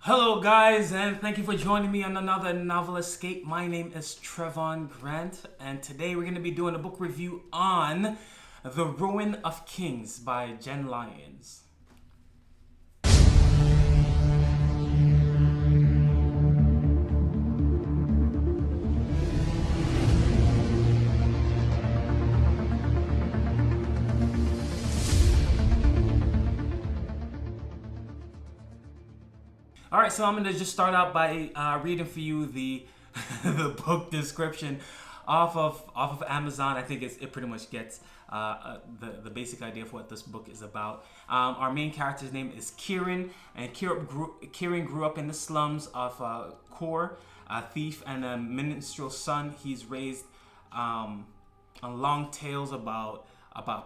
Hello guys, and thank you for joining me on another novel escape. My name is Trevon Grant, and today we're going to be doing a book review on The Ruin of Kings by Jenn Lyons. All right, so I'm gonna just start out by reading for you the the book description off of Amazon. I think it pretty much gets the basic idea of what this book is about. Our main character's name is Kieran, and Kieran grew up in the slums of Kor, a thief and a minstrel's son. He's raised on long tales about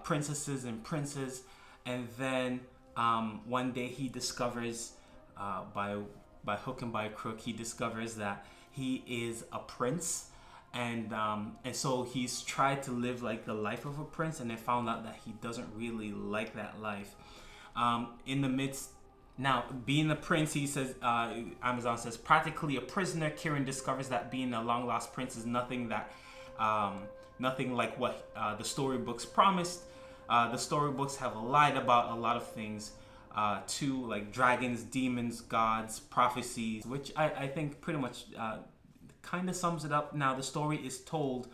princesses and princes, and then one day he discovers. By hook and by crook, he discovers that he is a prince, and so he's tried to live like the life of a prince, and then found out that he doesn't really like that life. In the midst, now being a prince, he says, Amazon says, practically a prisoner, Kieran discovers that being a long lost prince is nothing like what the storybooks promised. The storybooks have lied about a lot of things. To like dragons, demons, gods, prophecies, which I think pretty much kind of sums it up. Now the story is told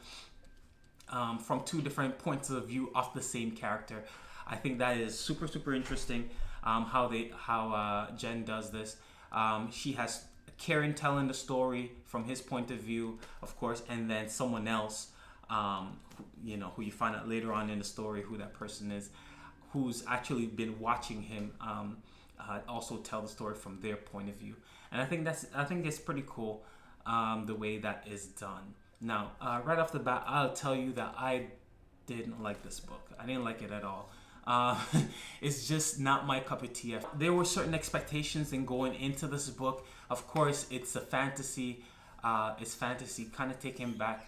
from two different points of view of the same character. I think that is super interesting how Jenn does this. She has Kieran telling the story from his point of view, of course, and then someone else, who you find out later on in the story who that person is, who's actually been watching him also tell the story from their point of view. And I think it's pretty cool the way that is done. Now, right off the bat, I'll tell you that I didn't like this book. I didn't like it at all. It's just not my cup of tea. There were certain expectations in going into this book. Of course, it's a fantasy. It's fantasy, kind of taking back,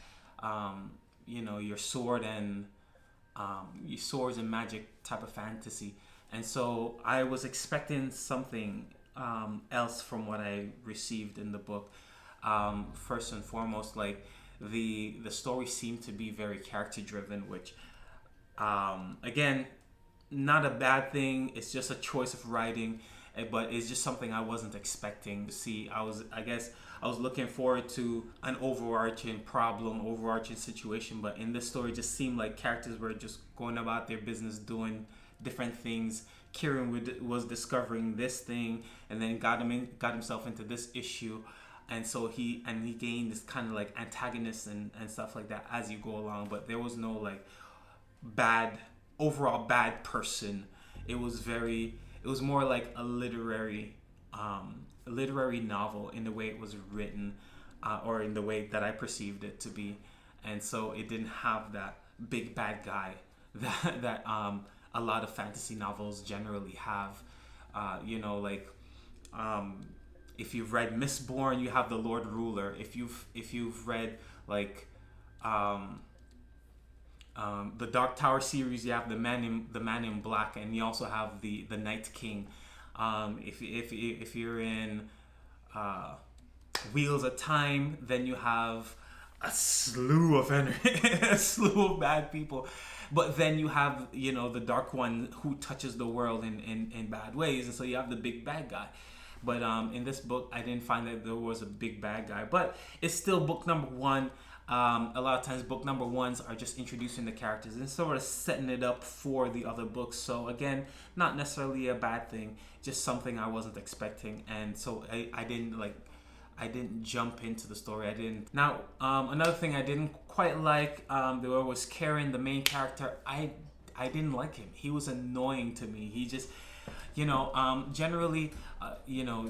your sword and swords and magic type of fantasy, and so I was expecting something else from what I received in the book. First and foremost, like the story seemed to be very character driven, which again, not a bad thing. It's just a choice of writing, but it's just something I wasn't expecting to see. I was looking forward to an overarching situation, but in this story, it just seemed like characters were just going about their business, doing different things. Kieran was discovering this thing, and then got himself into this issue, and so he gained this kind of like antagonist and stuff like that as you go along. But there was no like overall bad person. It was more like a literary novel in the way it was written, or in the way that I perceived it to be. And so it didn't have that big bad guy that a lot of fantasy novels generally have. If you've read Mistborn, you have the Lord Ruler. If you've read like the Dark Tower series, you have the Man in Black, and you also have the Night King. If you're in Wheels of Time, then you have a slew of a slew of bad people. But then you have the Dark One who touches the world in bad ways, and so you have the big bad guy. But in this book, I didn't find that there was a big bad guy. But it's still book number one. A lot of times book number ones are just introducing the characters and sort of setting it up for the other books. So again, not necessarily a bad thing, just something I wasn't expecting. And so I didn't jump into the story. Now, another thing I didn't quite like, there was Kieran, the main character. I didn't like him. He was annoying to me. He just, generally,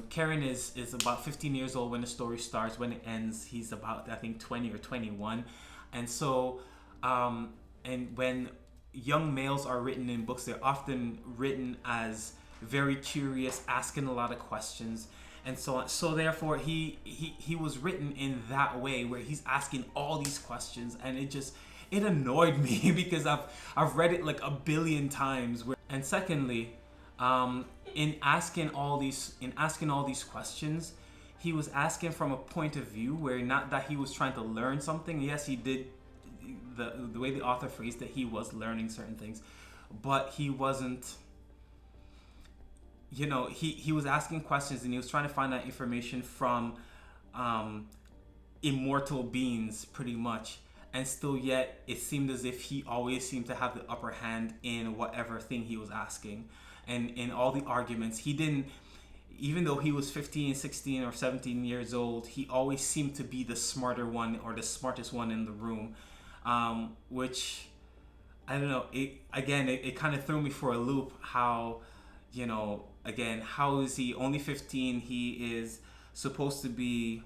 Kieran is about 15 years old when the story starts. When it ends, he's about, I think, 20 or 21. And so, and when young males are written in books, they're often written as very curious, asking a lot of questions. And so on. So therefore, he was written in that way, where he's asking all these questions, and it annoyed me because I've read it like a billion times. And secondly, In asking all these questions, he was asking from a point of view where not that he was trying to learn something. Yes, he did. The way the author phrased it, he was learning certain things, but he wasn't. He was asking questions and he was trying to find that information from immortal beings, pretty much. And still, yet it seemed as if he always seemed to have the upper hand in whatever thing he was asking, and in all the arguments he didn't. Even though he was 15, 16, or 17 years old, he always seemed to be the smarter one or the smartest one in the room, which I don't know. It kind of threw me for a loop. How, again, how is he only 15? He is supposed to be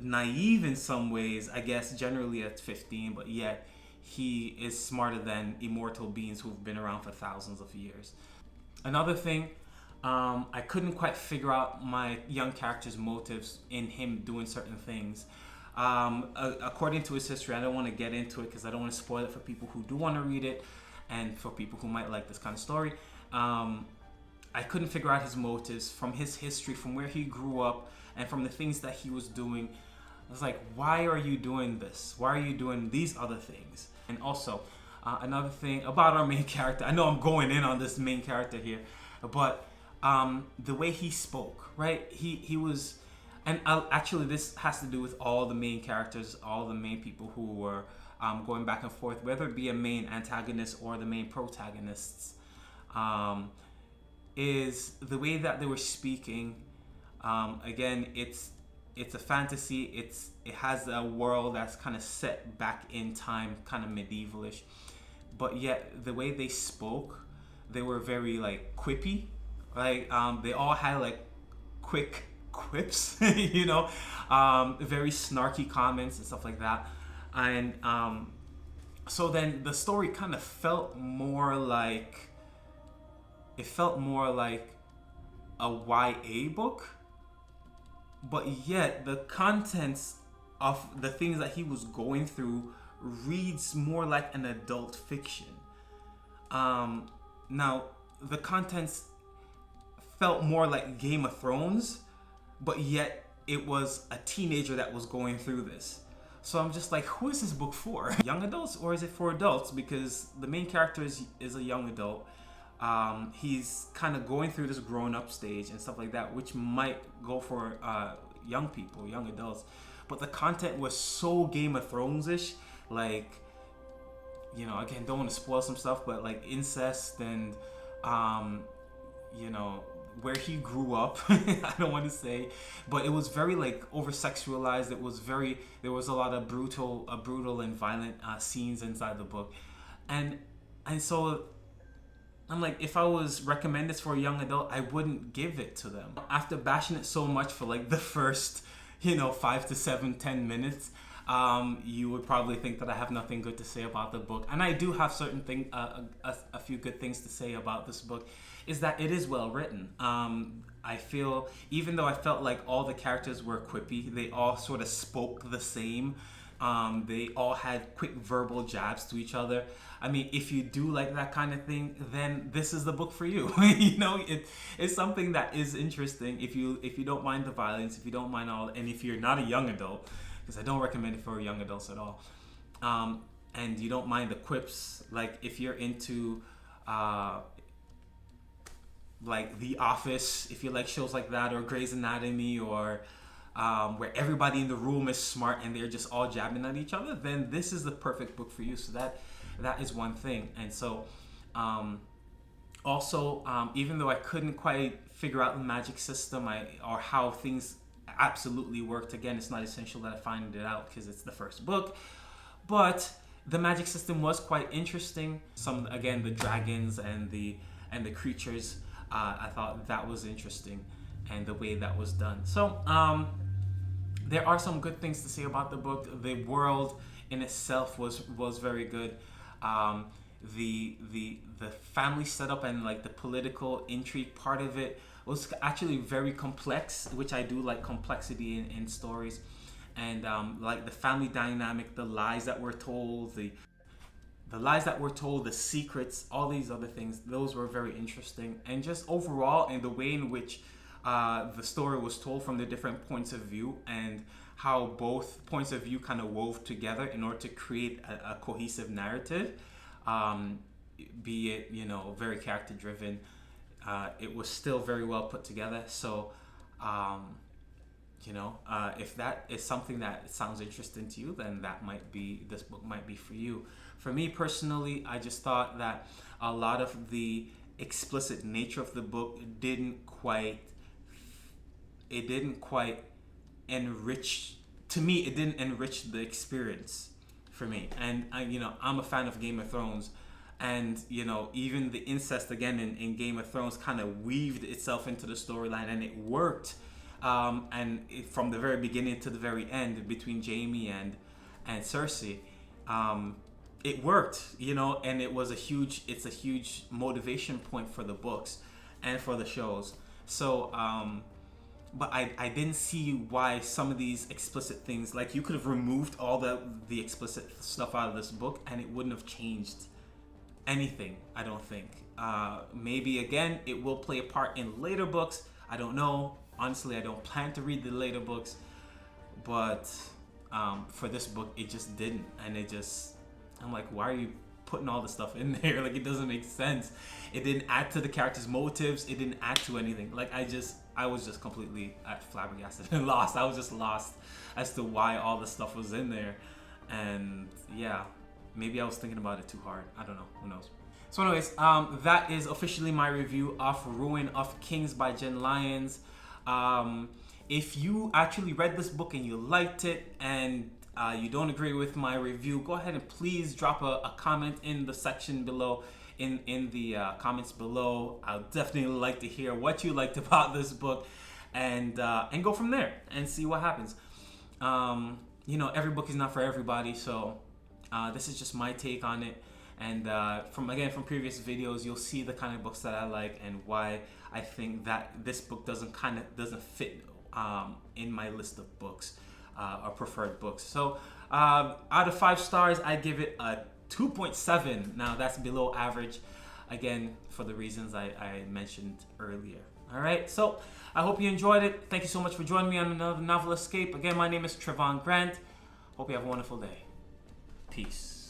naive in some ways, I guess, generally at 15, but yet he is smarter than immortal beings who've been around for thousands of years. Another thing, I couldn't quite figure out my young character's motives in him doing certain things. According to his history, I don't want to get into it because I don't want to spoil it for people who do want to read it and for people who might like this kind of story. I couldn't figure out his motives from his history, from where he grew up, and from the things that he was doing. I was like, why are you doing this? Why are you doing these other things? And also, another thing about our main character, I know I'm going in on this main character here, but the way he spoke, right? He was, and actually this has to do with all the main characters, all the main people who were going back and forth, whether it be a main antagonist or the main protagonists, is the way that they were speaking. Again, it's a fantasy. It has a world that's kind of set back in time, kind of medievalish, but yet the way they spoke, they were very like quippy. Like they all had like quick quips, very snarky comments and stuff like that. And so then the story kind of felt more like a YA book, but yet the contents of the things that he was going through reads more like an adult fiction. Now the contents felt more like Game of Thrones, but yet it was a teenager that was going through this. So I'm just like, who is this book for? Young adults, or is it for adults? Because the main character is a young adult. He's kind of going through this grown-up stage and stuff like that, which might go for young people, young adults. But the content was so Game of Thrones-ish, like, again, don't want to spoil some stuff, but like incest and, where he grew up. I don't want to say, but it was very like over-sexualized. There was a lot of brutal and violent scenes inside the book, and so I'm like, if I was recommend this for a young adult, I wouldn't give it to them. After bashing it so much for like the first, 5 to 7, 10 minutes, you would probably think that I have nothing good to say about the book. And I do have certain things, a few good things to say about this book, is that it is well written. I feel, even though I felt like all the characters were quippy, they all sort of spoke the same. They all had quick verbal jabs to each other. I mean, if you do like that kind of thing, then this is the book for you. It's something that is interesting. If you don't mind the violence, if you don't mind all, and if you're not a young adult, because I don't recommend it for young adults at all, and you don't mind the quips, like if you're into like The Office, if you like shows like that, or Grey's Anatomy, or where everybody in the room is smart and they're just all jabbing at each other, then this is the perfect book for you. So that is one thing. And so also, even though I couldn't quite figure out the magic system or how things absolutely worked, again, it's not essential that I find it out because it's the first book, but the magic system was quite interesting. Again, the dragons and the creatures, I thought that was interesting, and the way that was done. So there are some good things to say about the book. The world in itself was very good. The family setup and like the political intrigue part of it was actually very complex, which I do like complexity in stories. And like the family dynamic, the lies that were told, the the lies that were told, the secrets, all these other things, those were very interesting. And just overall, in the way in which the story was told from the different points of view, and how both points of view kind of wove together in order to create a cohesive narrative, be it, you know, very character driven. It was still very well put together. So, you know, if that is something that sounds interesting to you, then this book might be for you. For me personally, I just thought that a lot of the explicit nature of the book didn't quite enrich, to me, it didn't enrich the experience for me. And I'm a fan of Game of Thrones, and even the incest again in Game of Thrones kind of weaved itself into the storyline, and it worked. From the very beginning to the very end between Jaime and Cersei, it worked, and it's a huge motivation point for the books and for the shows. So, but I didn't see why some of these explicit things, like, you could have removed all the explicit stuff out of this book and it wouldn't have changed anything, I don't think. Maybe again, it will play a part in later books. I don't know. Honestly, I don't plan to read the later books, but for this book, it just didn't. And I'm like, why are you putting all this stuff in there? Like, it doesn't make sense. It didn't add to the characters' motives. It didn't add to anything. Like, I was just completely flabbergasted and lost. I was just lost as to why all this stuff was in there. And yeah, maybe I was thinking about it too hard. I don't know. Who knows? So anyways, that is officially my review of Ruin of Kings by Jenn Lyons. If you actually read this book and you liked it, and you don't agree with my review, go ahead and please drop a comment in the section below, in the comments below. I'll definitely like to hear what you liked about this book, and go from there and see what happens. Every book is not for everybody, so this is just my take on it. And from previous videos, you'll see the kind of books that I like and why I think that this book doesn't fit in my list of books or preferred books. So out of 5 stars, I give it a 2.7. Now that's below average, again, for the reasons I mentioned earlier. All right, so I hope you enjoyed it. Thank you so much for joining me on another Novel Escape. Again, my name is Trevon Grant. Hope you have a wonderful day. Peace.